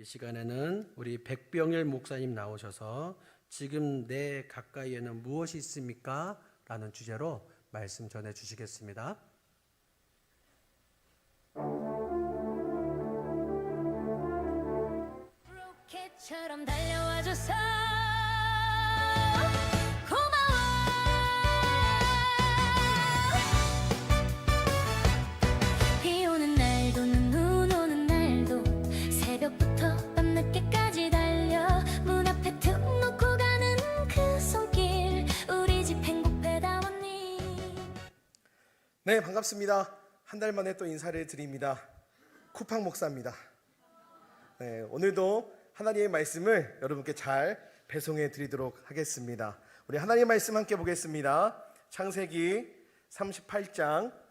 이 시간에는 우리 백병일 목사님 나오셔서 지금 내 가까이에는 무엇이 있습니까? 라는 주제로 말씀 전해 주시겠습니다. 로켓처럼 달려와줘서 비 오는 날도 눈 오는 날도 새벽부터 밤늦게까지 달려 문 앞에 툭 놓고 가는 그 손길 우리 집 행복 배다원님. 네, 반갑습니다. 한 달 만에 또 인사를 드립니다. 쿠팡 목사입니다. 네, 오늘도 하나님의 말씀을 여러분께 잘 배송해 드리도록 하겠습니다. 우리 하나님의 말씀 함께 보겠습니다. 창세기 38장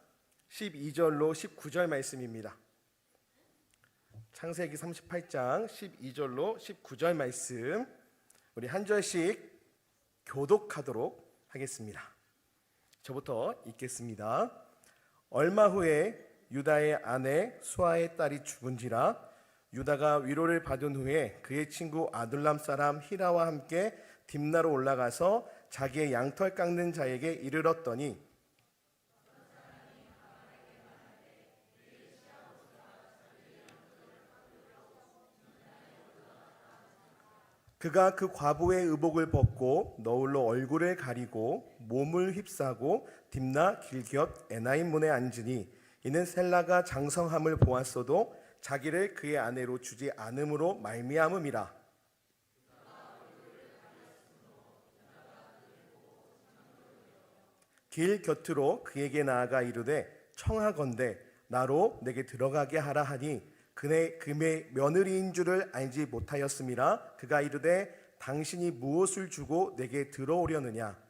12절로 19절 말씀입니다. 창세기 38장 12절로 19절 말씀 우리 한 절씩 교독하도록 하겠습니다. 저부터 읽겠습니다. 얼마 후에 유다의 아내 수아의 딸이 죽은지라 유다가 위로를 받은 후에 그의 친구 아둘람 사람 히라와 함께 딥나로 올라가서 자기의 양털 깎는 자에게 이르렀더니 그가 그 과부의 의복을 벗고 너울로 얼굴을 가리고 몸을 휩싸고 딥나 길곁 에나임 문에 앉으니 이는 셀라가 장성함을 보았어도 자기를 그의 아내로 주지 않음으로 말미암음이라. 길 곁으로 그에게 나아가 이르되 청하건대 나로 내게 들어가게 하라 하니 그의 며느리인 줄을 알지 못하였음이라. 그가 이르되 당신이 무엇을 주고 내게 들어오려느냐.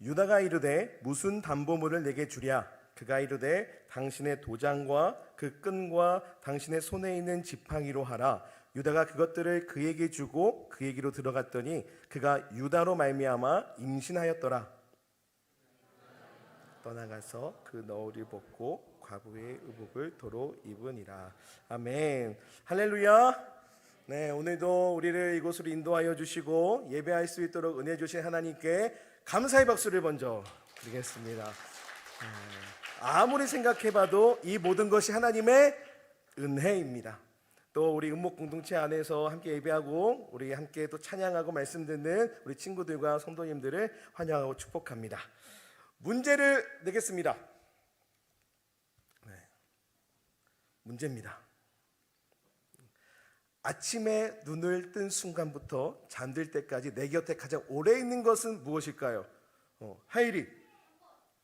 유다가 이르되 무슨 담보물을 내게 주랴. 그가 이르되 당신의 도장과 그 끈과 당신의 손에 있는 지팡이로 하라. 유다가 그것들을 그에게 주고 그에게로 들어갔더니 그가 유다로 말미암아 임신하였더라. 떠나가서 그 너울을 벗고 과부의 의복을 도로 입으니라. 아멘. 할렐루야. 네, 오늘도 우리를 이곳으로 인도하여 주시고 예배할 수 있도록 은혜 주신 하나님께 감사의 박수를 먼저 드리겠습니다. 아무리 생각해봐도 이 모든 것이 하나님의 은혜입니다. 또 우리 은목 공동체 안에서 함께 예배하고 우리 함께 또 찬양하고 말씀 듣는 우리 친구들과 성도님들을 환영하고 축복합니다. 문제를 내겠습니다. 네. 문제입니다. 아침에 눈을 뜬 순간부터 잠들 때까지 내 곁에 가장 오래 있는 것은 무엇일까요? 하이리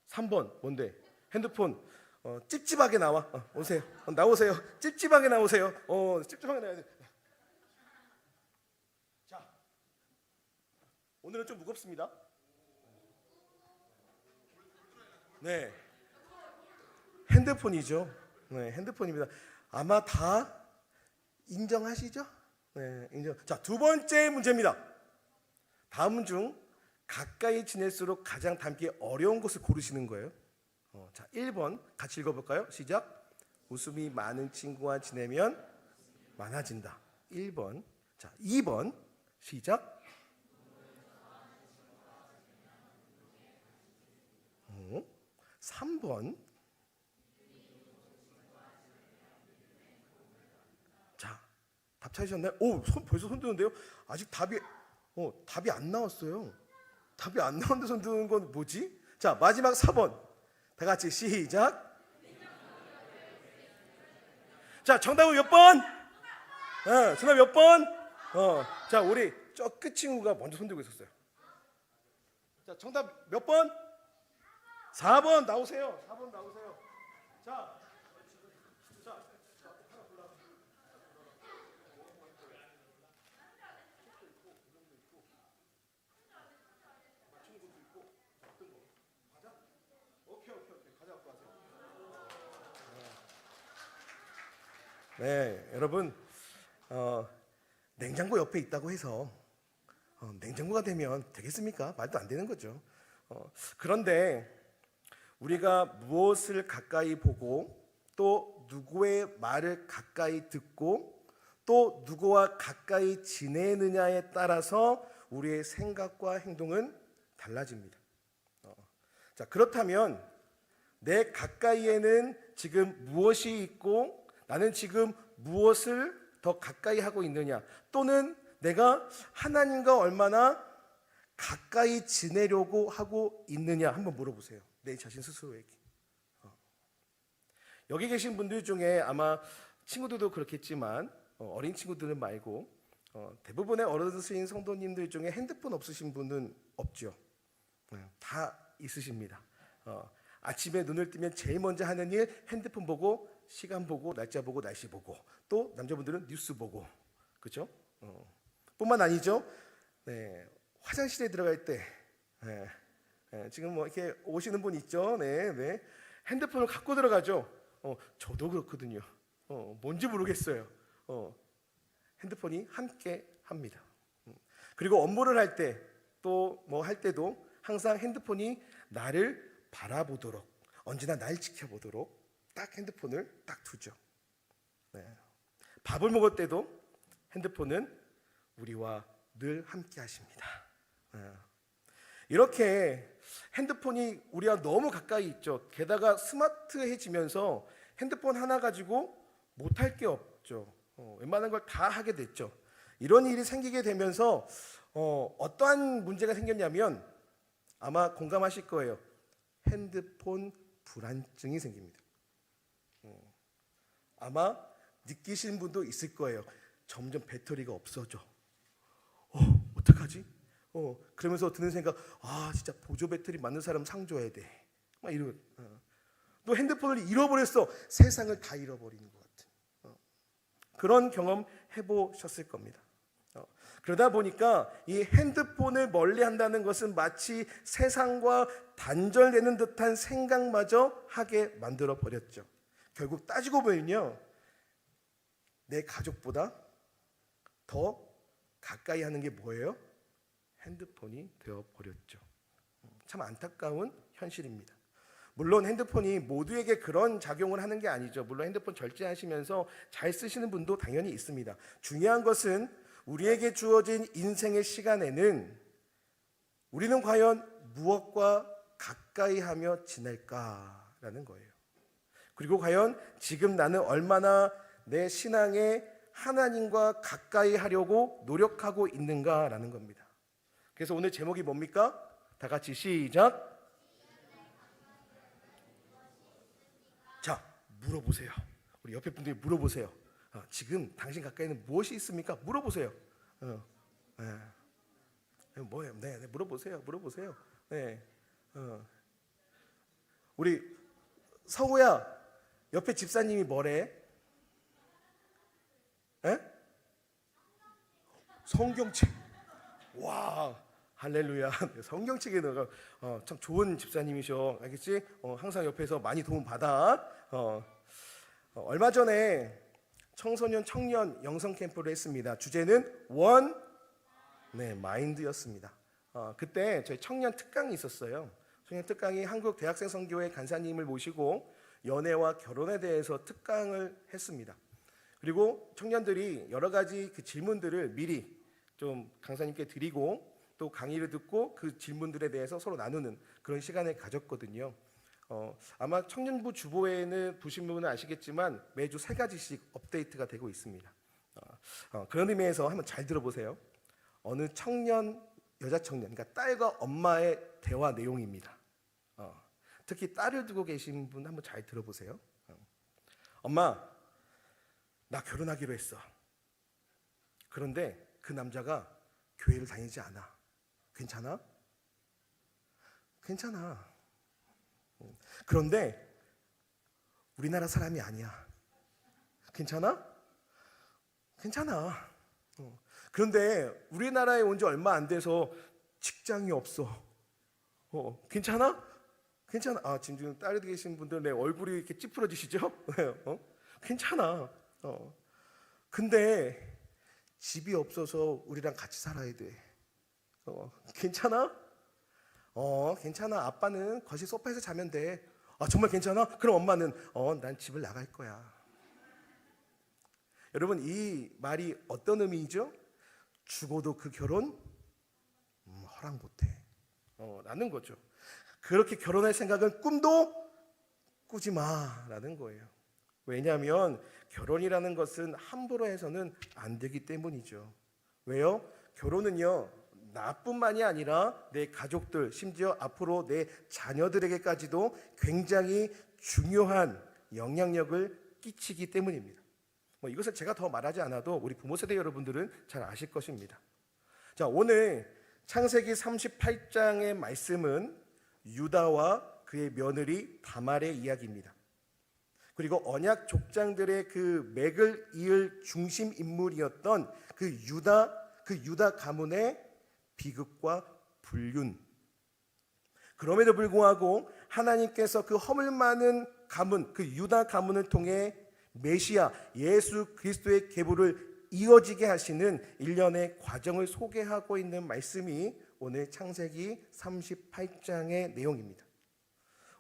3번 뭔데? 핸드폰. 찝찝하게 나와. 오세요. 나오세요. 찝찝하게 나오세요. 찝찝하게 나와야 돼. 자, 오늘은 좀 무겁습니다. 네, 핸드폰이죠. 네, 핸드폰입니다. 아마 다 인정하시죠? 네, 인정. 자, 두 번째 문제입니다. 다음 중 가까이 지낼수록 가장 닮기 어려운 것을 고르시는 거예요. 자, 1번 같이 읽어볼까요? 시작. 웃음이 많은 친구와 지내면 많아진다. 1번. 자, 2번 시작. 3번. 자, 답 찾으셨나요? 오, 벌써 손 드는데요? 아직 답이 안 나왔어요. 답이 안 나왔는데 손 드는 건 뭐지? 자, 마지막 4번. 다 같이 시작. 자, 정답은 몇 번? 정답 몇 번? 자, 우리 저 끝 친구가 먼저 손 들고 있었어요. 자, 정답 몇 번? 4번 나오세요. 4번 나오세요. 자, 네, 여러분 냉장고 옆에 있다고 해서 냉장고가 되면 되겠습니까? 말도 안 되는 거죠. 그런데 우리가 무엇을 가까이 보고 또 누구의 말을 가까이 듣고 또 누구와 가까이 지내느냐에 따라서 우리의 생각과 행동은 달라집니다. 자, 그렇다면 내 가까이에는 지금 무엇이 있고 나는 지금 무엇을 더 가까이 하고 있느냐, 또는 내가 하나님과 얼마나 가까이 지내려고 하고 있느냐 한번 물어보세요. 내 자신 스스로에게. 여기 계신 분들 중에 아마 친구들도 그렇겠지만 어린 친구들은 말고 대부분의 어르신 성도님들 중에 핸드폰 없으신 분은 없죠. 다 있으십니다. 아침에 눈을 뜨면 제일 먼저 하는 일, 핸드폰 보고 시간 보고 날짜 보고 날씨 보고, 또 남자분들은 뉴스 보고, 그렇죠? 뿐만 아니죠. 네, 화장실에 들어갈 때 지금 뭐 이렇게 오시는 분 있죠. 네, 핸드폰을 갖고 들어가죠. 저도 그렇거든요. 뭔지 모르겠어요. 핸드폰이 함께 합니다. 그리고 업무를 할 때, 또 뭐 할 때도 항상 핸드폰이 나를 바라보도록, 언제나 날 지켜보도록 딱 핸드폰을 딱 두죠. 네. 밥을 먹을 때도 핸드폰은 우리와 늘 함께 하십니다. 이렇게 핸드폰이 우리와 너무 가까이 있죠. 게다가 스마트해지면서 핸드폰 하나 가지고 못할 게 없죠. 웬만한 걸 다 하게 됐죠. 이런 일이 생기게 되면서 어떠한 문제가 생겼냐면 아마 공감하실 거예요. 핸드폰 불안증이 생깁니다. 아마 느끼시는 분도 있을 거예요. 점점 배터리가 없어져. 어떡하지? 그러면서 드는 생각, 진짜 보조 배터리 맞는 사람 상 줘야 돼. 막 이런. 또 핸드폰을 잃어버렸어. 세상을 다 잃어버리는 것 같은. 그런 경험 해보셨을 겁니다. 그러다 보니까 이 핸드폰을 멀리한다는 것은 마치 세상과 단절되는 듯한 생각마저 하게 만들어 버렸죠. 결국 따지고 보면요, 내 가족보다 더 가까이 하는 게 뭐예요? 핸드폰이 되어 버렸죠. 참 안타까운 현실입니다. 물론 핸드폰이 모두에게 그런 작용을 하는 게 아니죠. 물론 핸드폰 절제하시면서 잘 쓰시는 분도 당연히 있습니다. 중요한 것은 우리에게 주어진 인생의 시간에는 우리는 과연 무엇과 가까이 하며 지낼까라는 거예요. 그리고 과연 지금 나는 얼마나 내 신앙에 하나님과 가까이 하려고 노력하고 있는가라는 겁니다. 그래서 오늘 제목이 뭡니까? 다 같이 시작. 자, 물어보세요. 우리 옆에 분들이 물어보세요. 지금 당신 가까이는 무엇이 있습니까? 물어보세요. 뭐예요? 네, 물어보세요. 네, 우리 서우야, 옆에 집사님이 뭐래? 성경책. 와, 할렐루야. 성경책에 넣어. 참 좋은 집사님이셔. 알겠지? 항상 옆에서 많이 도움 받아. 얼마 전에 청소년 청년 영성 캠프를 했습니다. 주제는 마인드였습니다. 그때 저희 청년 특강이 있었어요. 청년 특강이 한국 대학생 선교회 간사님을 모시고 연애와 결혼에 대해서 특강을 했습니다. 그리고 청년들이 여러 가지 그 질문들을 미리 좀 강사님께 드리고 또 강의를 듣고 그 질문들에 대해서 서로 나누는 그런 시간을 가졌거든요. 아마 청년부 주보에는 보신 분은 아시겠지만 매주 3가지씩 업데이트가 되고 있습니다. 그런 의미에서 한번 잘 들어보세요. 어느 청년, 여자 청년, 그러니까 딸과 엄마의 대화 내용입니다. 특히 딸을 두고 계신 분 한번 잘 들어보세요. 엄마, 나 결혼하기로 했어. 그런데 그 남자가 교회를 다니지 않아. 괜찮아? 괜찮아. 그런데 우리나라 사람이 아니야. 괜찮아? 괜찮아. 그런데 우리나라에 온 지 얼마 안 돼서 직장이 없어. 괜찮아? 괜찮아. 지금 딸에 계신 분들 내 얼굴이 이렇게 찌푸러지시죠? 괜찮아. 근데 집이 없어서 우리랑 같이 살아야 돼. 괜찮아? 괜찮아. 아빠는 거실 소파에서 자면 돼. 정말 괜찮아? 그럼 엄마는 난 집을 나갈 거야. 여러분, 이 말이 어떤 의미이죠? 죽어도 그 결혼 허락 못해 라는 거죠. 그렇게 결혼할 생각은 꿈도 꾸지 마라는 거예요. 왜냐하면 결혼이라는 것은 함부로 해서는 안 되기 때문이죠. 왜요? 결혼은요, 나뿐만이 아니라 내 가족들, 심지어 앞으로 내 자녀들에게까지도 굉장히 중요한 영향력을 끼치기 때문입니다. 이것을 제가 더 말하지 않아도 우리 부모 세대 여러분들은 잘 아실 것입니다. 자, 오늘 창세기 38장의 말씀은 유다와 그의 며느리 다말의 이야기입니다. 그리고 언약 족장들의 그 맥을 이을 중심 인물이었던 그 유다 가문의 비극과 불륜. 그럼에도 불구하고 하나님께서 그 허물 많은 가문, 그 유다 가문을 통해 메시아 예수 그리스도의 계보를 이어지게 하시는 일련의 과정을 소개하고 있는 말씀이 오늘 창세기 38장의 내용입니다.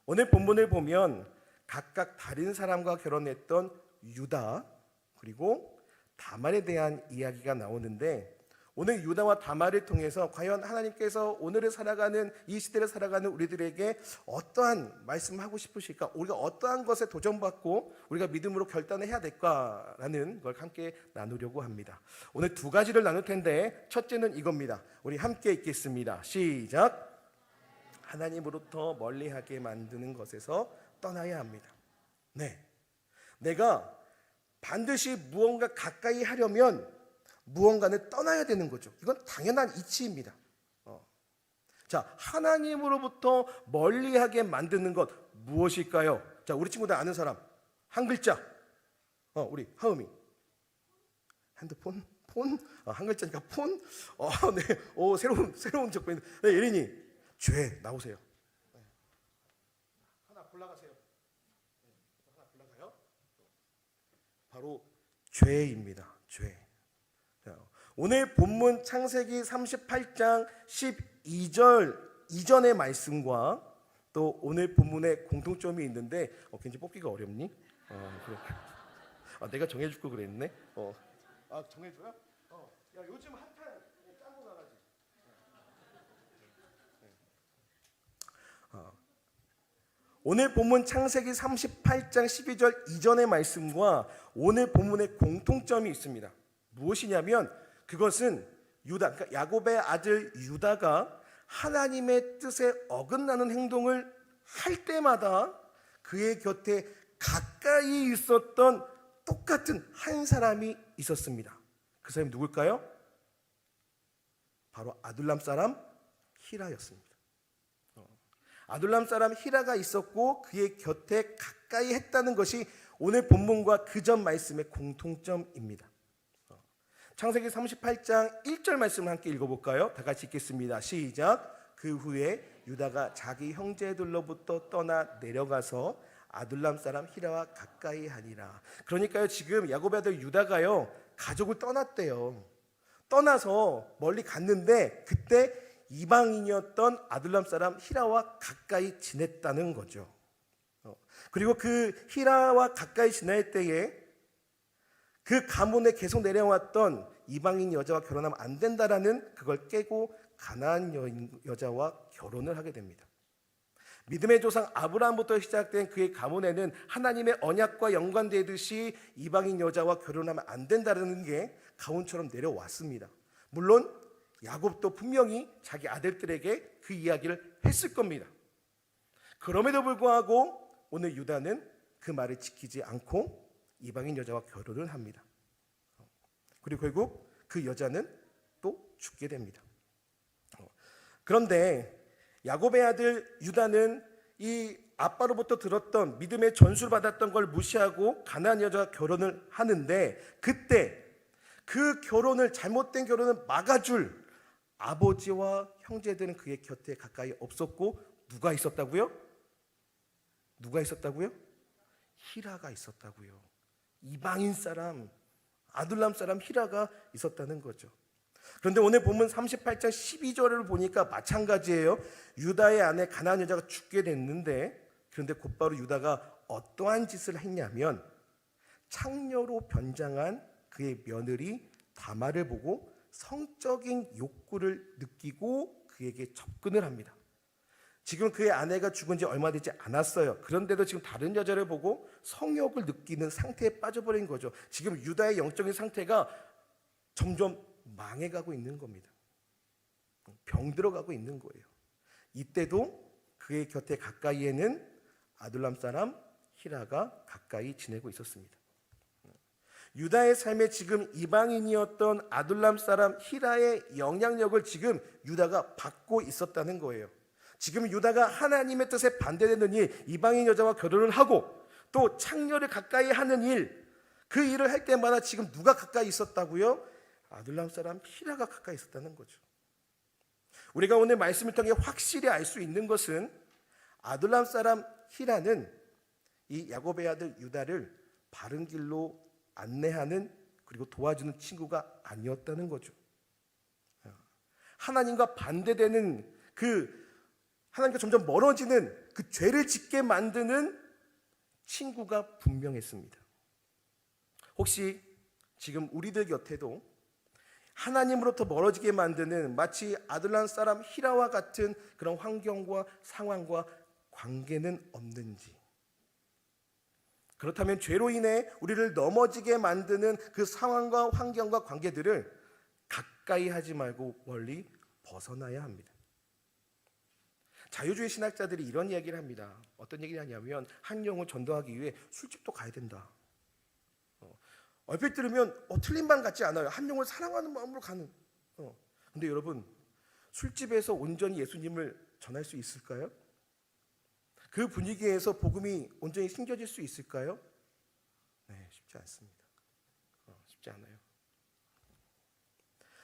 오늘 본문을 보면 각각 다른 사람과 결혼했던 유다 그리고 다말에 대한 이야기가 나오는데, 오늘 유다와 다말을 통해서 과연 하나님께서 오늘을 살아가는 이 시대를 살아가는 우리들에게 어떠한 말씀하고 싶으실까? 우리가 어떠한 것에 도전받고 우리가 믿음으로 결단을 해야 될까라는 걸 함께 나누려고 합니다. 오늘 두 가지를 나눌 텐데, 첫째는 이겁니다. 우리 함께 읽겠습니다. 시작. 하나님으로부터 멀리하게 만드는 것에서 떠나야 합니다. 네, 내가 반드시 무언가 가까이 하려면 무언가는 떠나야 되는 거죠. 이건 당연한 이치입니다. 자, 하나님으로부터 멀리하게 만드는 것 무엇일까요? 자, 우리 친구들 아는 사람 한 글자. 우리 하음이 핸드폰, 폰, 한 글자니까 폰. 네, 새로운 접근인데, 네, 예린이 죄 나오세요. 네. 하나 골라가세요. 네, 하나 골라가요. 바로 죄입니다. 죄. 오늘 본문 창세기 38장 12절 이전의 말씀과 또 오늘 본문에 공통점이 있는데, 굉장히 뽑기가 어렵니? 그래. 내가 정해줄 걸 그랬네. 정해줘요? 야, 요즘 핫한 짱구 강아지. 오늘 본문 창세기 38장 12절 이전의 말씀과 오늘 본문의 공통점이 있습니다. 무엇이냐면 그것은 유다, 그러니까 야곱의 아들 유다가 하나님의 뜻에 어긋나는 행동을 할 때마다 그의 곁에 가까이 있었던 똑같은 한 사람이 있었습니다. 그 사람이 누굴까요? 바로 아둘람 사람 히라였습니다. 아둘람 사람 히라가 있었고 그의 곁에 가까이 했다는 것이 오늘 본문과 그 전 말씀의 공통점입니다. 창세기 38장 1절 말씀을 함께 읽어볼까요? 다 같이 읽겠습니다. 시작. 그 후에 유다가 자기 형제들로부터 떠나 내려가서 아둘람 사람 히라와 가까이 하니라. 그러니까요, 지금 야곱의 아들 유다가요 가족을 떠났대요. 떠나서 멀리 갔는데 그때 이방인이었던 아둘람 사람 히라와 가까이 지냈다는 거죠. 그리고 그 히라와 가까이 지낼 때에 그 가문에 계속 내려왔던 이방인 여자와 결혼하면 안 된다라는 그걸 깨고 가나안 여자와 결혼을 하게 됩니다. 믿음의 조상 아브라함부터 시작된 그의 가문에는 하나님의 언약과 연관되듯이 이방인 여자와 결혼하면 안 된다는 게 가훈처럼 내려왔습니다. 물론 야곱도 분명히 자기 아들들에게 그 이야기를 했을 겁니다. 그럼에도 불구하고 오늘 유다는 그 말을 지키지 않고 이방인 여자와 결혼을 합니다. 그리고 결국 그 여자는 또 죽게 됩니다. 그런데 야곱의 아들 유다는 이 아빠로부터 들었던 믿음의 전수를 받았던 걸 무시하고 가나안 여자와 결혼을 하는데, 그때 그 결혼을, 잘못된 결혼을 막아줄 아버지와 형제들은 그의 곁에 가까이 없었고 누가 있었다고요? 누가 있었다고요? 히라가 있었다고요. 이방인 사람, 아둘람 사람 히라가 있었다는 거죠. 그런데 오늘 본문 38장 12절을 보니까 마찬가지예요. 유다의 아내 가나안 여자가 죽게 됐는데, 그런데 곧바로 유다가 어떠한 짓을 했냐면 창녀로 변장한 그의 며느리 다말을 보고 성적인 욕구를 느끼고 그에게 접근을 합니다. 지금 그의 아내가 죽은 지 얼마 되지 않았어요. 그런데도 지금 다른 여자를 보고 성욕을 느끼는 상태에 빠져버린 거죠. 지금 유다의 영적인 상태가 점점 망해가고 있는 겁니다. 병들어가고 있는 거예요. 이때도 그의 곁에 가까이에는 아둘람 사람 히라가 가까이 지내고 있었습니다. 유다의 삶에 지금 이방인이었던 아둘람 사람 히라의 영향력을 지금 유다가 받고 있었다는 거예요. 지금 유다가 하나님의 뜻에 반대되는 일, 이방인 여자와 결혼을 하고 또 창녀를 가까이 하는 일, 그 일을 할 때마다 지금 누가 가까이 있었다고요? 아둘람 사람 히라가 가까이 있었다는 거죠. 우리가 오늘 말씀을 통해 확실히 알 수 있는 것은 아둘람 사람 히라는 이 야곱의 아들 유다를 바른 길로 안내하는 그리고 도와주는 친구가 아니었다는 거죠. 하나님과 반대되는 하나님과 점점 멀어지는 그 죄를 짓게 만드는 친구가 분명했습니다. 혹시 지금 우리들 곁에도 하나님으로부터 멀어지게 만드는 마치 아둘람 사람 히라와 같은 그런 환경과 상황과 관계는 없는지, 그렇다면 죄로 인해 우리를 넘어지게 만드는 그 상황과 환경과 관계들을 가까이 하지 말고 멀리 벗어나야 합니다. 자유주의 신학자들이 이런 이야기를 합니다. 어떤 얘기를 하냐면 한 영을 전도하기 위해 술집도 가야 된다. 얼핏 들으면 틀린 말 같지 않아요. 한 영을 사랑하는 마음으로 가는. 근데 여러분, 술집에서 온전히 예수님을 전할 수 있을까요? 그 분위기에서 복음이 온전히 심겨질 수 있을까요? 네, 쉽지 않습니다. 쉽지 않아요.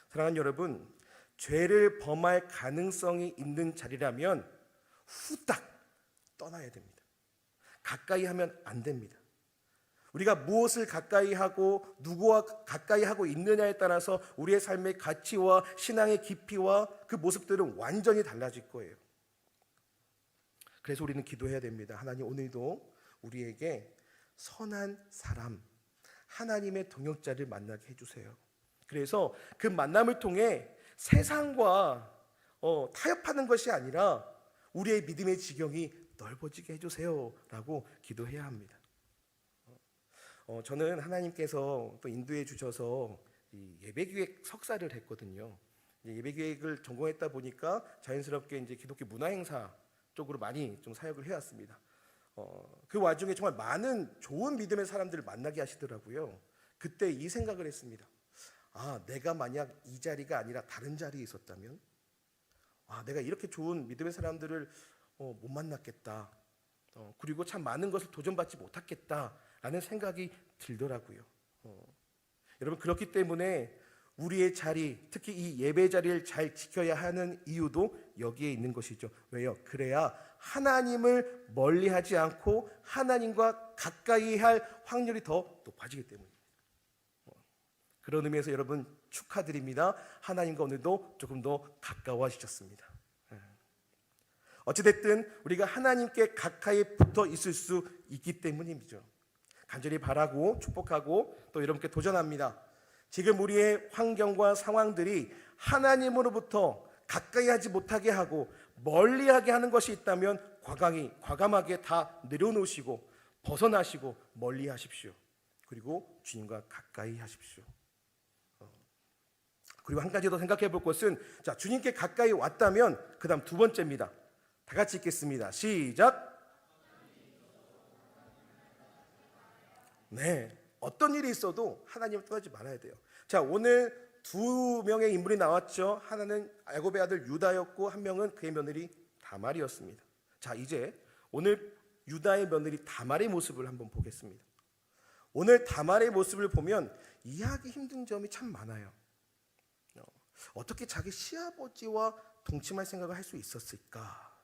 사랑하는 여러분, 죄를 범할 가능성이 있는 자리라면 후딱 떠나야 됩니다. 가까이 하면 안 됩니다. 우리가 무엇을 가까이 하고 누구와 가까이 하고 있느냐에 따라서 우리의 삶의 가치와 신앙의 깊이와 그 모습들은 완전히 달라질 거예요. 그래서 우리는 기도해야 됩니다. 하나님, 오늘도 우리에게 선한 사람, 하나님의 동역자를 만나게 해주세요. 그래서 그 만남을 통해 세상과 타협하는 것이 아니라 우리의 믿음의 지경이 넓어지게 해주세요 라고 기도해야 합니다. 저는 하나님께서 또 인도해 주셔서 이 예배기획 석사를 했거든요. 예배기획을 전공했다 보니까 자연스럽게 이제 기독교 문화행사 쪽으로 많이 좀 사역을 해왔습니다. 그 와중에 정말 많은 좋은 믿음의 사람들을 만나게 하시더라고요. 그때 이 생각을 했습니다. 내가 만약 이 자리가 아니라 다른 자리에 있었다면, 내가 이렇게 좋은 믿음의 사람들을 못 만났겠다. 그리고 참 많은 것을 도전받지 못했겠다라는 생각이 들더라고요. 여러분, 그렇기 때문에 우리의 자리, 특히 이 예배 자리를 잘 지켜야 하는 이유도 여기에 있는 것이죠. 왜요? 그래야 하나님을 멀리하지 않고 하나님과 가까이 할 확률이 더 높아지기 때문입니다. 그런 의미에서 여러분 축하드립니다. 하나님과 오늘도 조금 더 가까워지셨습니다. 어찌됐든 우리가 하나님께 가까이 붙어 있을 수 있기 때문이죠. 간절히 바라고 축복하고 또 여러분께 도전합니다. 지금 우리의 환경과 상황들이 하나님으로부터 가까이 하지 못하게 하고 멀리하게 하는 것이 있다면 과감하게 다 내려놓으시고 벗어나시고 멀리하십시오. 그리고 주님과 가까이 하십시오. 그리고 한 가지 더 생각해 볼 것은, 주님께 가까이 왔다면 그 다음 두 번째입니다. 다 같이 읽겠습니다. 시작. 네, 어떤 일이 있어도 하나님을 떠나지 말아야 돼요. 오늘 두 명의 인물이 나왔죠. 하나는 야곱의 아들 유다였고 한 명은 그의 며느리 다말이었습니다. 이제 오늘 유다의 며느리 다말의 모습을 한번 보겠습니다. 오늘 다말의 모습을 보면 이해하기 힘든 점이 참 많아요. 어떻게 자기 시아버지와 동침할 생각을 할 수 있었을까?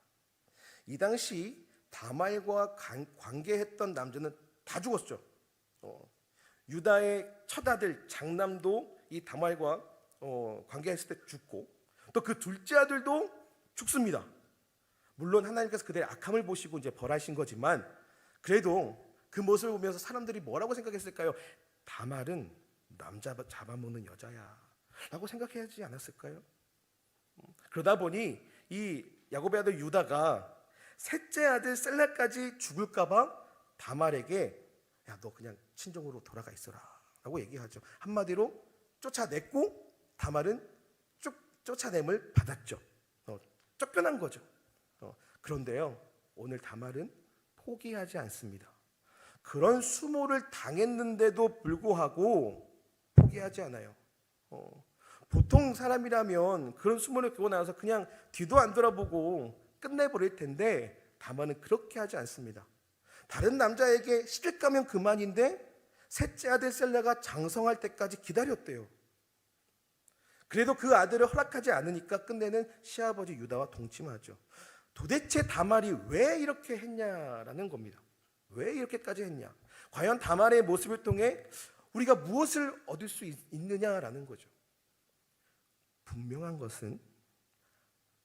이 당시 다말과 관계했던 남자는 다 죽었죠. 유다의 첫 아들 장남도 이 다말과 관계했을 때 죽고, 또 그 둘째 아들도 죽습니다. 물론 하나님께서 그들의 악함을 보시고 이제 벌하신 거지만, 그래도 그 모습을 보면서 사람들이 뭐라고 생각했을까요? 다말은 남자 잡아먹는 여자야 라고 생각하지 않았을까요? 그러다 보니 이 야곱의 아들 유다가 셋째 아들 셀라까지 죽을까봐 다말에게 야, 너 그냥 친정으로 돌아가 있어라 라고 얘기하죠. 한마디로 쫓아냈고 다말은 쫓아냄을 받았죠. 쫓겨난 거죠. 그런데요, 오늘 다말은 포기하지 않습니다. 그런 수모를 당했는데도 불구하고 포기하지 않아요. 보통 사람이라면 그런 수모를 겪고 나서 그냥 뒤도 안 돌아보고 끝내버릴 텐데, 다말은 그렇게 하지 않습니다. 다른 남자에게 시집가면 그만인데 셋째 아들 셀라가 장성할 때까지 기다렸대요. 그래도 그 아들을 허락하지 않으니까 끝내는 시아버지 유다와 동침하죠. 도대체 다말이 왜 이렇게 했냐라는 겁니다. 왜 이렇게까지 했냐? 과연 다말의 모습을 통해 우리가 무엇을 얻을 수 있느냐라는 거죠. 분명한 것은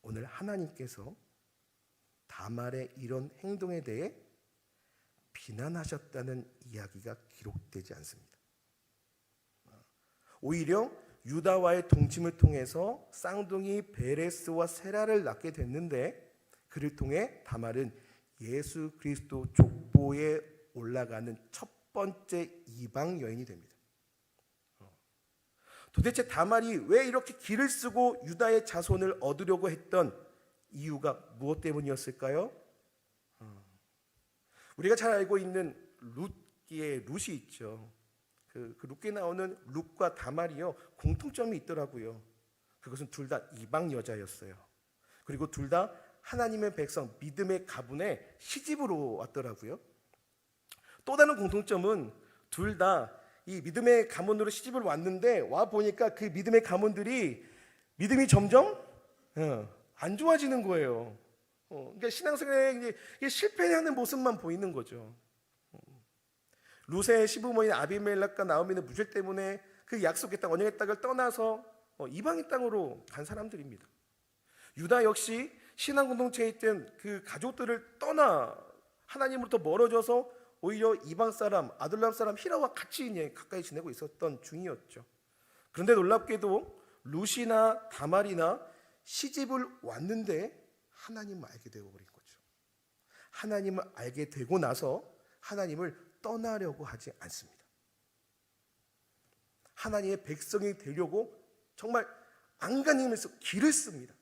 오늘 하나님께서 다말의 이런 행동에 대해 비난하셨다는 이야기가 기록되지 않습니다. 오히려 유다와의 동침을 통해서 쌍둥이 베레스와 세라를 낳게 됐는데, 그를 통해 다말은 예수 그리스도 족보에 올라가는 첫 번째 이방 여인이 됩니다. 도대체 다말이 왜 이렇게 길을 쓰고 유다의 자손을 얻으려고 했던 이유가 무엇 때문이었을까요? 우리가 잘 알고 있는 룻기의 룻이 있죠. 그 룻기에 나오는 룻과 다말이요, 공통점이 있더라고요. 그것은 둘 다 이방 여자였어요. 그리고 둘 다 하나님의 백성, 믿음의 가문의 시집으로 왔더라고요. 또 다른 공통점은 둘 다 이 믿음의 가문으로 시집을 왔는데, 와 보니까 그 믿음의 가문들이 믿음이 점점 안 좋아지는 거예요. 그러니까 신앙생활에 이제 실패하는 모습만 보이는 거죠. 룻의 시부모인 아비멜렉과 나오미는 무죄 때문에 그 약속의 땅, 언약의 땅을 떠나서 이방의 땅으로 간 사람들입니다. 유다 역시 신앙 공동체에 있던 그 가족들을 떠나 하나님으로부터 멀어져서 오히려 이방 사람, 아둘람 사람 히라와 같이 가까이 지내고 있었던 중이었죠. 그런데 놀랍게도 룻이나 다말이나 시집을 왔는데 하나님을 알게 되어버린 거죠. 하나님을 알게 되고 나서 하나님을 떠나려고 하지 않습니다. 하나님의 백성이 되려고 정말 안간힘에서 길을 씁니다.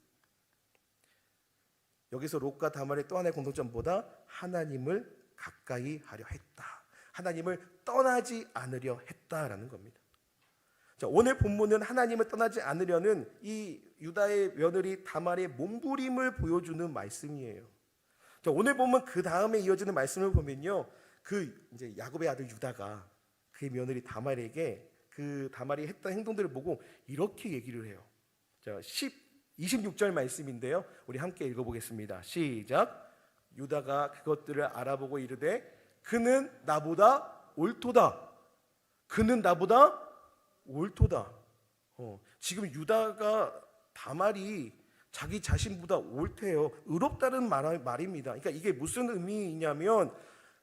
여기서 롯과 다말의 또 하나의 공통점보다 하나님을 가까이 하려 했다, 하나님을 떠나지 않으려 했다라는 겁니다. 자, 오늘 본문은 하나님을 떠나지 않으려는 이 유다의 며느리 다말의 몸부림을 보여주는 말씀이에요. 자, 오늘 보면 그 다음에 이어지는 말씀을 보면요, 그 이제 야곱의 아들 유다가 그의 며느리 다말에게 그 다말이 했던 행동들을 보고 이렇게 얘기를 해요. 자, 26절 말씀인데요, 우리 함께 읽어보겠습니다. 시작. 유다가 그것들을 알아보고 이르되 그는 나보다 옳도다. 그는 나보다 옳도다. 지금 유다가 다말이 자기 자신보다 옳대요. 의롭다는 말입니다. 그러니까 이게 무슨 의미이냐면,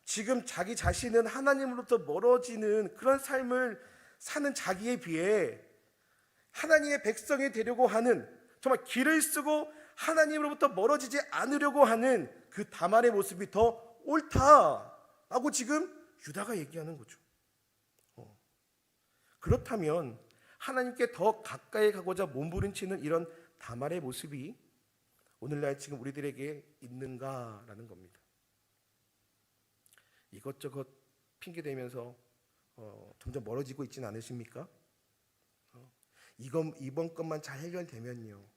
지금 자기 자신은 하나님으로부터 멀어지는 그런 삶을 사는 자기에 비해 하나님의 백성이 되려고 하는, 정말 길을 쓰고 하나님으로부터 멀어지지 않으려고 하는 그 다말의 모습이 더 옳다라고 지금 유다가 얘기하는 거죠. 그렇다면 하나님께 더 가까이 가고자 몸부림치는 이런 다말의 모습이 오늘날 지금 우리들에게 있는가라는 겁니다. 이것저것 핑계대면서 점점 멀어지고 있지는 않으십니까? 이번 것만 잘 해결되면요,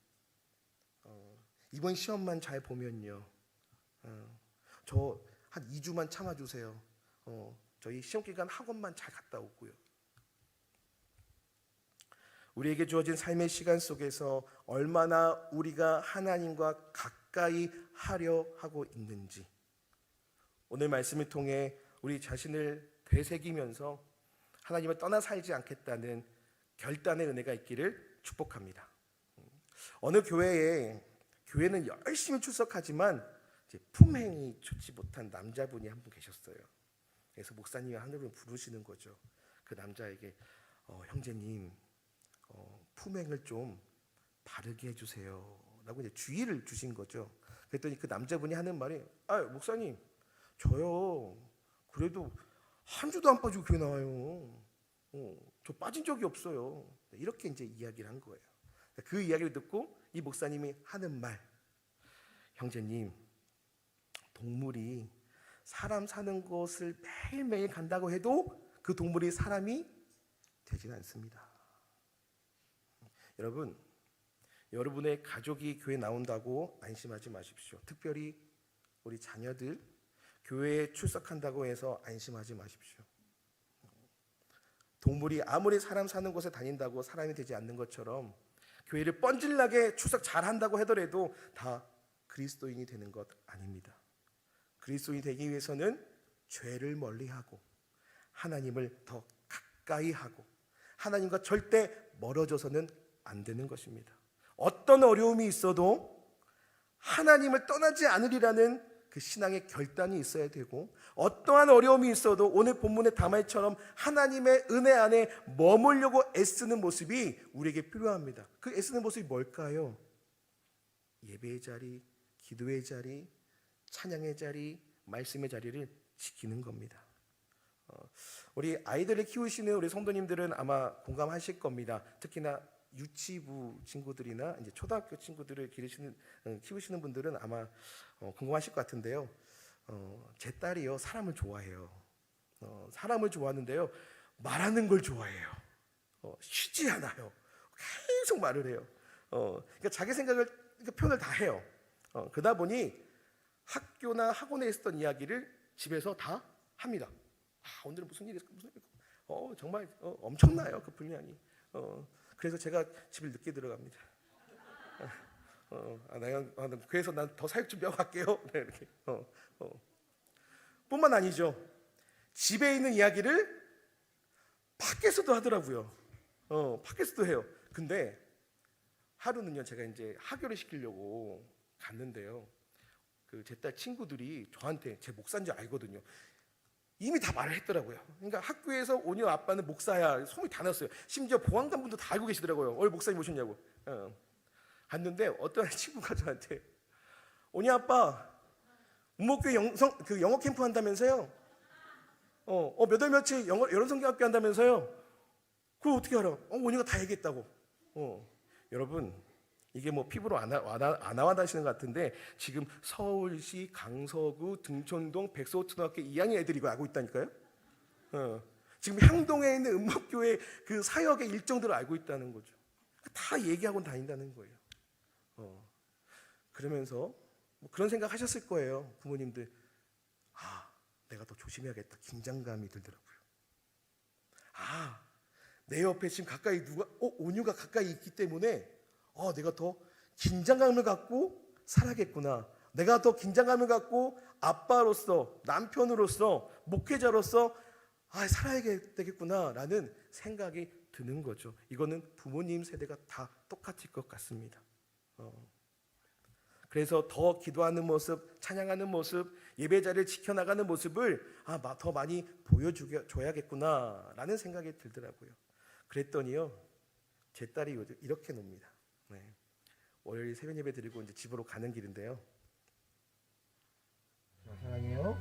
이번 시험만 잘 보면요, 저 한 2주만 참아주세요, 저희 시험기간 학원만 잘 갔다 오고요. 우리에게 주어진 삶의 시간 속에서 얼마나 우리가 하나님과 가까이 하려 하고 있는지, 오늘 말씀을 통해 우리 자신을 되새기면서 하나님을 떠나 살지 않겠다는 결단의 은혜가 있기를 축복합니다. 어느 교회는 열심히 출석하지만 이제 품행이 좋지 못한 남자분이 한 분 계셨어요. 그래서 목사님이 하늘을 부르시는 거죠. 그 남자에게 형제님 품행을 좀 바르게 해주세요 라고 이제 주의를 주신 거죠. 그랬더니 그 남자분이 하는 말이 목사님 저요 그래도 한 주도 안 빠지고 교회 나와요. 저 빠진 적이 없어요. 이렇게 이제 이야기를 한 거예요. 그 이야기를 듣고 이 목사님이 하는 말, 형제님 동물이 사람 사는 곳을 매일매일 간다고 해도 그 동물이 사람이 되진 않습니다. 여러분, 여러분의 가족이 교회 나온다고 안심하지 마십시오. 특별히 우리 자녀들 교회에 출석한다고 해서 안심하지 마십시오. 동물이 아무리 사람 사는 곳에 다닌다고 사람이 되지 않는 것처럼 교회를 뻔질나게 출석 잘한다고 하더라도 다 그리스도인이 되는 것 아닙니다. 그리스도인이 되기 위해서는 죄를 멀리하고 하나님을 더 가까이 하고 하나님과 절대 멀어져서는 안 되는 것입니다. 어떤 어려움이 있어도 하나님을 떠나지 않으리라는 그 신앙의 결단이 있어야 되고 어떠한 어려움이 있어도 오늘 본문의 다말처럼 하나님의 은혜 안에 머물려고 애쓰는 모습이 우리에게 필요합니다. 그 애쓰는 모습이 뭘까요? 예배의 자리, 기도의 자리, 찬양의 자리, 말씀의 자리를 지키는 겁니다. 우리 아이들을 키우시는 우리 성도님들은 아마 공감하실 겁니다. 특히나 유치부 친구들이나 이제 초등학교 친구들을 키우시는 분들은 아마 궁금하실 것 같은데요. 제 딸이요 사람을 좋아해요. 사람을 좋아하는데요 말하는 걸 좋아해요. 쉬지 않아요. 계속 말을 해요. 그러니까 자기 생각을 표현을 다 해요. 그러다 보니 학교나 학원에 있었던 이야기를 집에서 다 합니다. 오늘은 무슨 일이 있을까? 정말 엄청나요 그 분량이. 그래서 제가 집을 늦게 들어갑니다. 그래서 난 더 사역 준비하고 갈게요. 네, 이렇게. 뿐만 아니죠. 집에 있는 이야기를 밖에서도 하더라고요. 밖에서도 해요. 근데 하루는요, 제가 이제 하교를 시키려고 갔는데요. 그 제 딸 친구들이 저한테 제 목사인 줄 알거든요. 이미 다 말을 했더라고요. 그러니까 학교에서 오니 아빠는 목사야 소문이 다 났어요. 심지어 보안관분도 다 알고 계시더라고요. 목사님 오셨냐고. 갔는데 어떤 친구가 저한테 오니 아빠 우목교회 영어 캠프 한다면서요? 몇 월 며칠 여름 성경학교 한다면서요? 그걸 어떻게 알아? 오니가 다 얘기했다고. 여러분 이게 뭐 피부로 안 와닿으시는 것 같은데 지금 서울시 강서구 등촌동 백서초등학교 2학년 애들이 이거 알고 있다니까요. 지금 향동에 있는 음목교회 그 사역의 일정들을 알고 있다는 거죠. 다 얘기하고 다닌다는 거예요. 그러면서 뭐 그런 생각 하셨을 거예요. 부모님들. 내가 더 조심해야겠다. 긴장감이 들더라고요. 내 옆에 지금 가까이 온유가 가까이 있기 때문에 내가 더 긴장감을 갖고 살아야겠구나. 내가 더 긴장감을 갖고 아빠로서, 남편으로서, 목회자로서 살아야 되겠구나 라는 생각이 드는 거죠. 이거는 부모님 세대가 다 똑같을 것 같습니다. 그래서 더 기도하는 모습, 찬양하는 모습, 예배자를 지켜나가는 모습을 더 많이 보여줘야겠구나 라는 생각이 들더라고요. 그랬더니요, 제 딸이 이렇게 놉니다. 월요일 새벽 예배 드리고 이제 집으로 가는 길인데요. 사랑해요.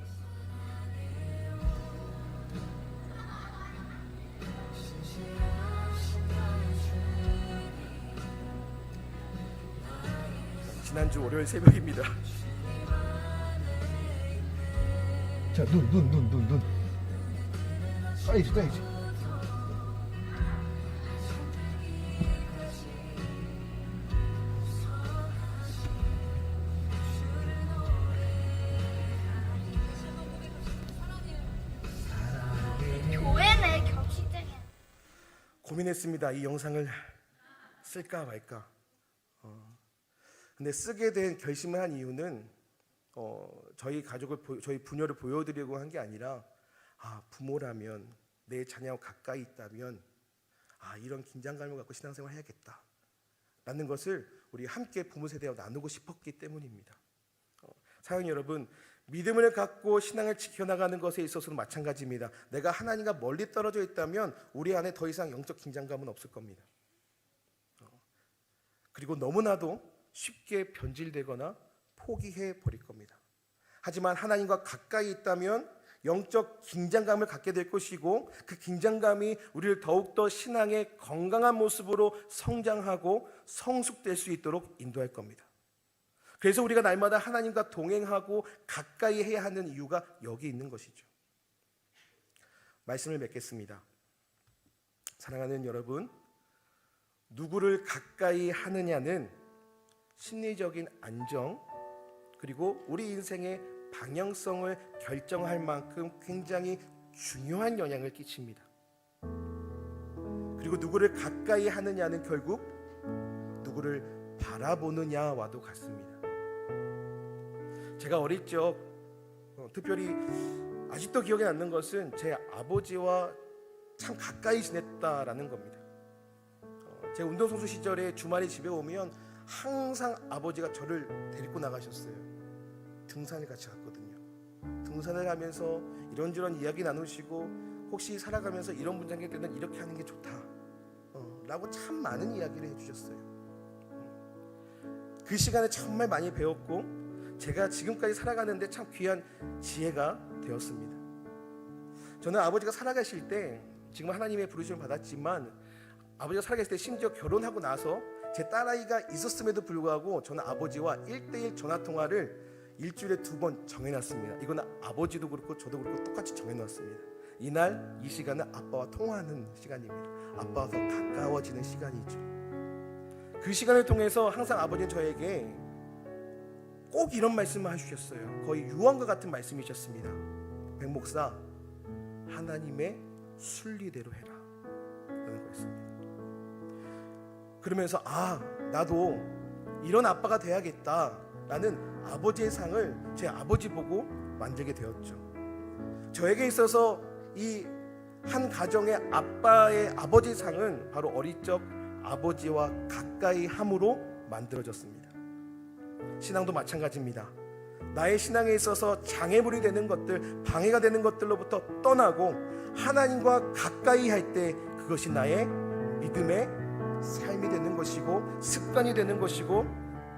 지난주 월요일 새벽입니다. 자, 눈. 따야지. 교회네 격식적인. 고민했습니다. 이 영상을 쓸까 말까. 근데 쓰게 된 결심을 한 이유는 저희 가족을 저희 부녀를 보여드리려고 한 게 아니라 부모라면 내 자녀와 가까이 있다면 이런 긴장감을 갖고 신앙생활 해야겠다. 라는 것을 우리 함께 부모 세대와 나누고 싶었기 때문입니다. 사랑하는 여러분, 믿음을 갖고 신앙을 지켜나가는 것에 있어서는 마찬가지입니다. 내가 하나님과 멀리 떨어져 있다면 우리 안에 더 이상 영적 긴장감은 없을 겁니다. 그리고 너무나도 쉽게 변질되거나 포기해 버릴 겁니다. 하지만 하나님과 가까이 있다면 영적 긴장감을 갖게 될 것이고, 그 긴장감이 우리를 더욱더 신앙의 건강한 모습으로 성장하고 성숙될 수 있도록 인도할 겁니다. 그래서 우리가 날마다 하나님과 동행하고 가까이 해야 하는 이유가 여기 있는 것이죠. 말씀을 맺겠습니다. 사랑하는 여러분, 누구를 가까이 하느냐는 심리적인 안정, 그리고 우리 인생의 방향성을 결정할 만큼 굉장히 중요한 영향을 끼칩니다. 그리고 누구를 가까이 하느냐는 결국 누구를 바라보느냐와도 같습니다. 제가 어릴 적 특별히 아직도 기억에 남는 것은 제 아버지와 참 가까이 지냈다라는 겁니다. 제 운동선수 시절에 주말에 집에 오면 항상 아버지가 저를 데리고 나가셨어요. 등산을 같이 갔거든요. 등산을 하면서 이런저런 이야기 나누시고, 혹시 살아가면서 이런 문장일 때는 이렇게 하는 게 좋다 라고 참 많은 이야기를 해주셨어요. 그 시간에 정말 많이 배웠고, 제가 지금까지 살아가는데 참 귀한 지혜가 되었습니다. 저는 아버지가 살아가실 때, 지금 하나님의 부르심을 받았지만 아버지가 살아계실 때, 심지어 결혼하고 나서 제 딸아이가 있었음에도 불구하고 저는 아버지와 1:1 전화통화를 일주일에 2번 정해놨습니다. 이건 아버지도 그렇고 저도 그렇고 똑같이 정해놨습니다. 이날 이 시간은 아빠와 통화하는 시간입니다. 아빠와 더 가까워지는 시간이죠. 그 시간을 통해서 항상 아버지는 저에게 꼭 이런 말씀을 해주셨어요. 거의 유언과 같은 말씀이셨습니다. 백 목사, 하나님의 순리대로 해라 라는 거였습니다. 그러면서 나도 이런 아빠가 돼야겠다 라는 아버지의 상을 제 아버지 보고 만들게 되었죠. 저에게 있어서 이 한 가정의 아빠의 아버지 상은 바로 어릴 적 아버지와 가까이 함으로 만들어졌습니다. 신앙도 마찬가지입니다. 나의 신앙에 있어서 장애물이 되는 것들, 방해가 되는 것들로부터 떠나고 하나님과 가까이 할 때 그것이 나의 믿음의 삶이 되는 것이고 습관이 되는 것이고,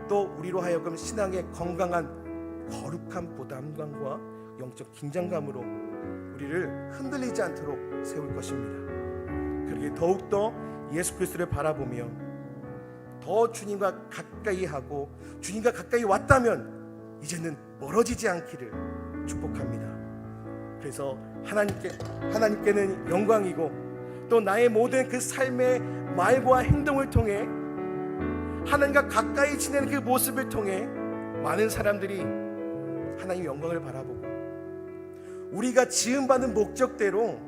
또 우리로 하여금 신앙의 건강한 거룩한 부담감과 영적 긴장감으로 우리를 흔들리지 않도록 세울 것입니다. 그러기에 더욱더 예수 그리스도를 바라보며 더 주님과 가까이 하고, 주님과 가까이 왔다면 이제는 멀어지지 않기를 축복합니다. 그래서 하나님께는 영광이고, 또 나의 모든 그 삶의 말과 행동을 통해 하나님과 가까이 지내는 그 모습을 통해 많은 사람들이 하나님의 영광을 바라보고, 우리가 지음받은 목적대로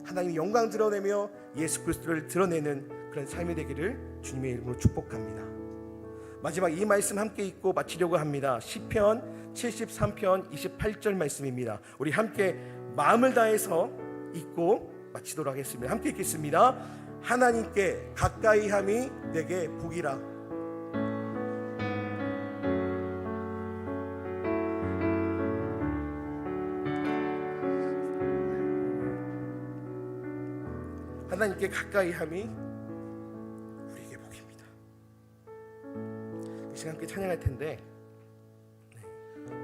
하나님의 영광 드러내며 예수 그리스도를 드러내는 그런 삶이 되기를 주님의 이름으로 축복합니다. 마지막 이 말씀 함께 읽고 마치려고 합니다. 시편 73편 28절 말씀입니다. 우리 함께 마음을 다해서 읽고 마치도록 하겠습니다. 함께 읽겠습니다. 하나님께 가까이 함이 내게 복이라. 하나님께 가까이 함이 우리에게 복입니다. 이 시간 함께 찬양할 텐데,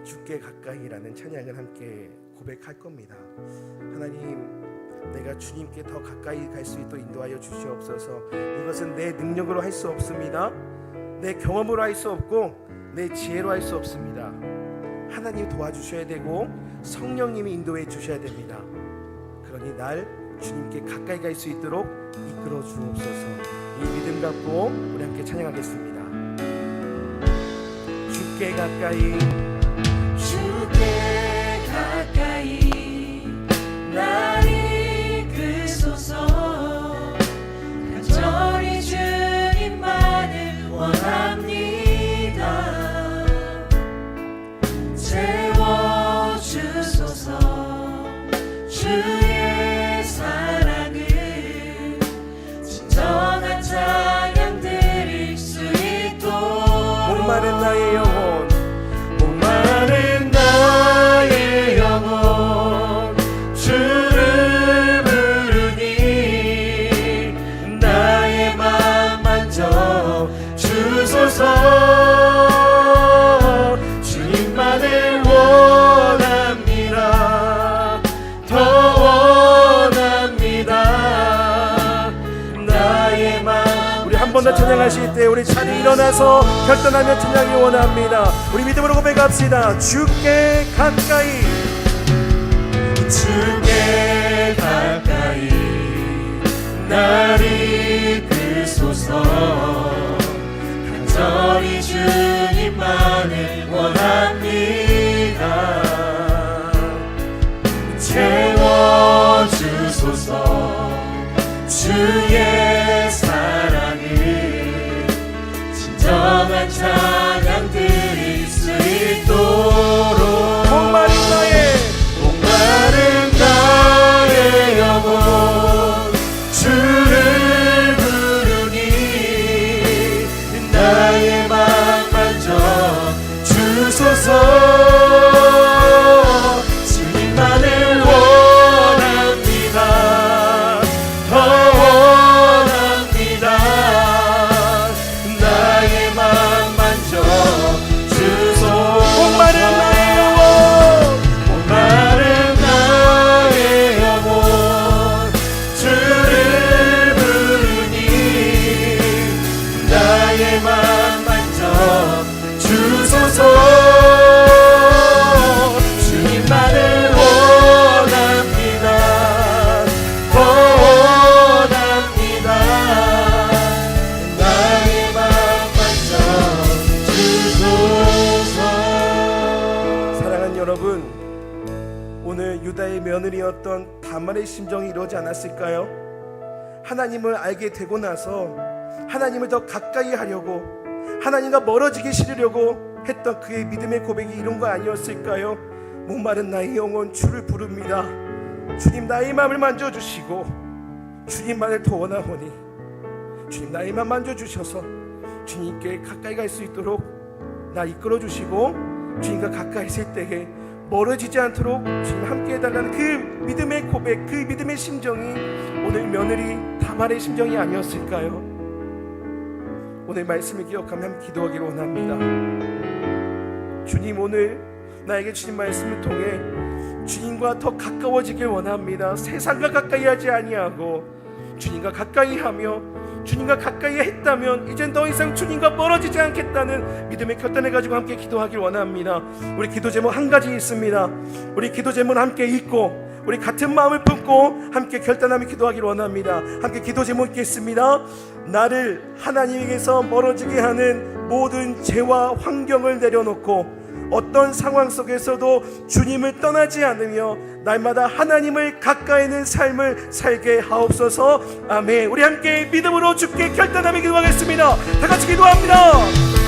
주께 가까이라는 찬양을 함께 고백할 겁니다. 하나님, 내가 주님께 더 가까이 갈 수 있도록 인도하여 주시옵소서. 이것은 내 능력으로 할 수 없습니다. 내 경험으로 할 수 없고 내 지혜로 할 수 없습니다. 하나님 도와주셔야 되고 성령님이 인도해 주셔야 됩니다. 그러니 날 주님께 가까이 갈 수 있도록 이끌어 주옵소서. 이 믿음 갖고 우리 함께 찬양하겠습니다. 주께 가까이, 주께 가까이 날 이끄소서. 간절히 주님만을 원합니다. 채워주소서. 주의 사랑을 진정한 찬양 드릴 수 주님만을 원합니다. 더 원합니다. 나의 맘. 우리 한 번 더 찬양하실 때 우리 자리 일어나서 결단하며 찬양이 원합니다. 우리 믿음으로 고백합시다. 주께 가까이, 주께 가까이 날 이끄소서. 간절히 주님만을 원합니다. 채워주소서. 주의 사랑을 진정한 찬양 드릴 수 있도록 목마른 나의 영혼 주를 부르니 나의 맘 만져 주소서. 주님만을 원합니다. 더 원합니다. 나의 맘 만져 주소서. 목마른 나의 영혼, 목마른 나의 영혼 주를 부르니 나의 맘 만져 주소서. 주님만을 원합니다. 더 원합니다. 나의 맘 만져 주소서. 사랑하는 여러분, 오늘 유다의 며느리였던 다말의 심정이 이러지 않았을까요? 하나님을 알게 되고 나서 하나님을 더 가까이 하려고, 하나님과 멀어지기 싫으려고 했던 그의 믿음의 고백이 이런 거 아니었을까요? 목마른 나의 영혼 주를 부릅니다. 주님 나의 마음을 만져주시고 주님만을 더 원하오니 주님 나의 마음 만져주셔서 주님께 가까이 갈 수 있도록 나 이끌어주시고 주님과 가까이 있을 때에 멀어지지 않도록 주님 함께 해달라는 그 믿음의 고백, 그 믿음의 심정이 오늘 며느리 다말의 심정이 아니었을까요? 오늘 말씀을 기억하며 함께 기도하기를 원합니다. 주님, 오늘 나에게 주신 말씀을 통해 주님과 더 가까워지길 원합니다. 세상과 가까이 하지 아니하고 주님과 가까이 하며 주님과 가까이 했다면 이젠 더 이상 주님과 멀어지지 않겠다는 믿음의 결단을 가지고 함께 기도하길 원합니다. 우리 기도 제목 한 가지 있습니다. 우리 기도 제목 함께 읽고 우리 같은 마음을 품고 함께 결단하며 기도하길 원합니다. 함께 기도 제목 읽겠습니다. 나를 하나님에게서 멀어지게 하는 모든 죄와 환경을 내려놓고 어떤 상황 속에서도 주님을 떠나지 않으며 날마다 하나님을 가까이 있는 삶을 살게 하옵소서. 아멘. 우리 함께 믿음으로 주께 결단하며 기도하겠습니다. 다 같이 기도합니다.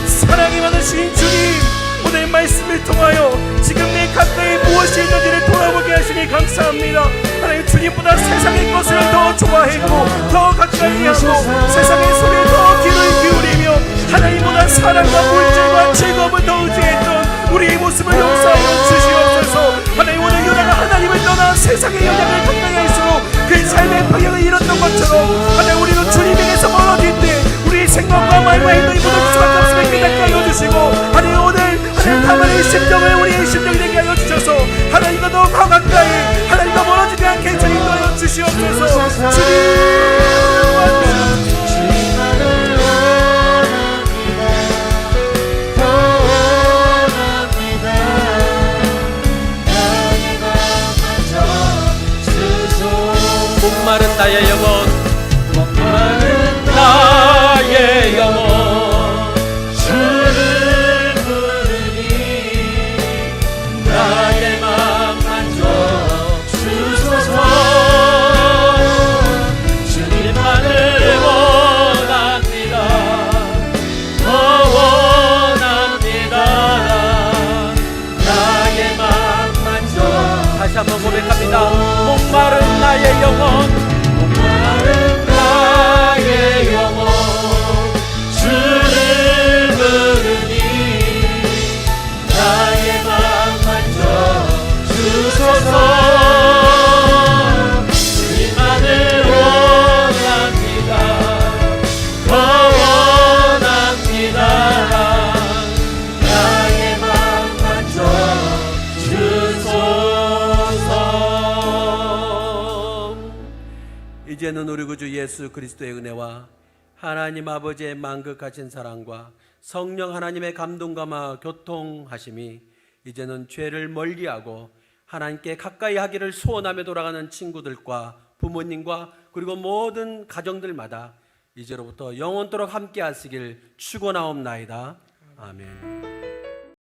사랑이 많으신 주님, 오늘 말씀을 통하여 지금 내 가까이 무엇이 있는지를 돌아보게 하시니 감사합니다. 하나님, 주님보다 세상의 것을 더 좋아했고 더 가까이 하고 세상의 소리에 더 귀를 기울이며 하나님보다 사랑과 물질과 즐거움을 더 의지했던 우리의 모습을 용서하여 주시옵소서. 하나님, 오늘 유다가 하나님을 떠나 세상의 영향을 가까이 할수록 그 삶의 방향을 잃었던 것처럼 하나님, 우리도 주님에게서 멀어질 때 우리의 생각과 말과 행동이 무너질 수밖에 없음을 깨닫게 하여 주시고 하나님, 오늘 하나님 다만의 심정을 우리의 심정이 되게 하여 주셔서 하나님과 더 가까이 하나님과 멀어지지 않게 저희 인도하여 주시옵소서. 주님만을 목마른 나의 영혼, 목마른 나의 영혼 주를 부르니 나의 맘 만져 주소서. 주님만을 원합니다. 더 원합니다. 나의 맘 만져. 다시 한번 고백합니다. 목마른 나의 영혼, 목마른 나의 영혼 주를 부르니 나의 맘 만져 주소서. 주님만을 원합니다. 더 원합니다. 나의 맘 만져 우리 구주 예수 그리스도의 은혜와 하나님 아버지의 만극하신 사랑과 성령 하나님의 감동감화 교통하심이 이제는 죄를 멀리하고 하나님께 가까이 하기를 소원하며 돌아가는 친구들과 부모님과 그리고 모든 가정들마다 이제로부터 영원토록 함께 하시길 축원하옵나이다. 아멘.